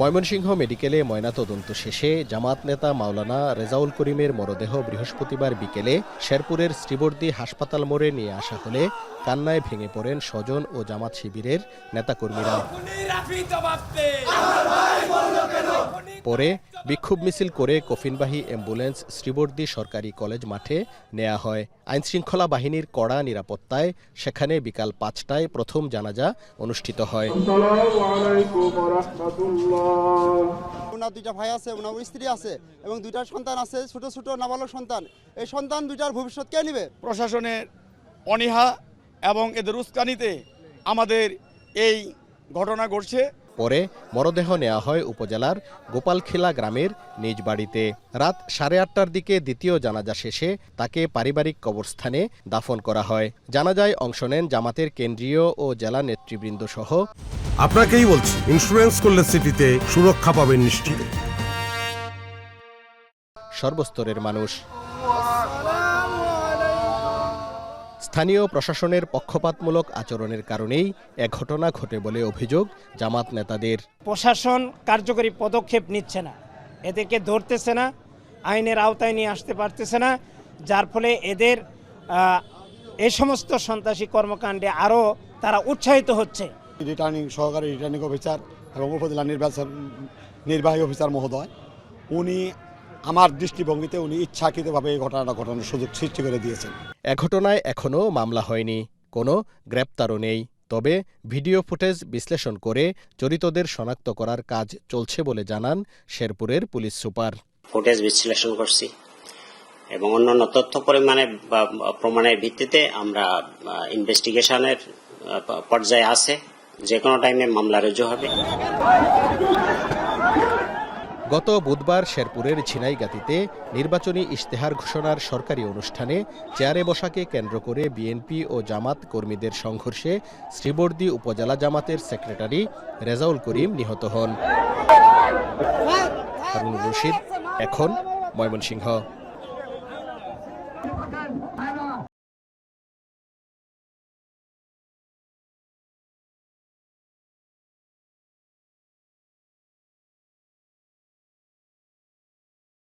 ময়মনসিংহ মেডিকেলে ময়নাতদন্ত শেষে জামাত নেতা মাওলানা রেজাউল করিমের মরদেহ বৃহস্পতিবার বিকেলে শেরপুরের শ্রীবর্দী হাসপাতাল মোড়ে নিয়ে আসা হলে কান্নায় ভেঙে পড়েন স্বজন ও জামাত শিবিরের নেতাকর্মীরা। পরে বিক্ষোভ মিছিল করে কফিনবাহী অ্যাম্বুলেন্স শ্রীবর্দী সরকারি কলেজ মাঠে নেওয়া হয়। আইনশৃঙ্খলা বাহিনীর কড়া নিরাপত্তায় সেখানে বিকাল ৫টায় প্রথম জানাজা অনুষ্ঠিত হয়। ওনার দুইটা ভাই আছে, ওনার স্ত্রী আছে এবং দুইটা সন্তান আছে, ছোট ছোট নাবালক সন্তান। এই সন্তান দুইটার ভবিষ্যৎ কে নেবে? প্রশাসনের অনীহা এবং এদের উস্কানিতে আমাদের এই ঘটনা ঘটছে। পরে মরদেহ নেওয়া হয় উপজেলার গোপালখিলা গ্রামের নিজ বাড়িতে। রাত 8:30টার দিকে দ্বিতীয় জানাজা শেষে তাকে পারিবারিক কবরস্থানে দাফন করা হয়। জানাজায় অংশ নেন জামাতের কেন্দ্রীয় ও জেলা নেতৃবৃন্দ সহ। আপনাকেই বলছি, ইন্স্যুরেন্স করলে সিটিতে সুরক্ষা পাবেন নিশ্চিত। সর্বস্তরের মানুষ। স্থানীয় প্রশাসনের পক্ষপাতমূলক আচরণের কারণেই এ ঘটনা ঘটে বলে অভিযোগ জামাত নেতাদের। প্রশাসন কার্যকরী পদক্ষেপ নিচ্ছে না, এদেরকে ধরতেছে না, আইনের আওতায় নিয়ে আসতে পারতেছে না, যার ফলে এদের এই সমস্ত সন্ত্রাসী কর্মকাণ্ডে আরও তারা উৎসাহিত হচ্ছে। সহকারী রিটার্নিং অফিসার এবং উপজেলা নির্বাহী অফিসার মহোদয়, উনি আমার দৃষ্টিভঙ্গিতে উনি ইচ্ছাকৃতভাবে এই ঘটনাটা ঘটানোর সুযোগ সৃষ্টি করে দিয়েছেন। এ ঘটনায় এখনও মামলা হয়নি, কোনো গ্রেপ্তারও নেই। তবে ভিডিও ফুটেজ বিশ্লেষণ করে জড়িতদের শনাক্ত করার কাজ চলছে বলে জানান শেরপুরের পুলিশ সুপার। ফুটেজ বিশ্লেষণ করছি এবং অন্যান্য তথ্য প্রমাণের ভিত্তিতে আমরা ইনভেস্টিগেশনের পর্যায়ে আছে, যে কোনো টাইমে মামলা রুজু হবে। গত বুধবার শেরপুরের ঝিনাইগাতীতে নির্বাচনী ইশতেহার ঘোষণার সরকারি অনুষ্ঠানে চেয়ারে বসাকে কেন্দ্র করে বিএনপি ও জামাত কর্মীদের সংঘর্ষে শ্রীবর্দী উপজেলা জামাতের সেক্রেটারি রেজাউল করিম নিহত হন। হারুনুর রশিদ, এখন ময়মনসিংহ।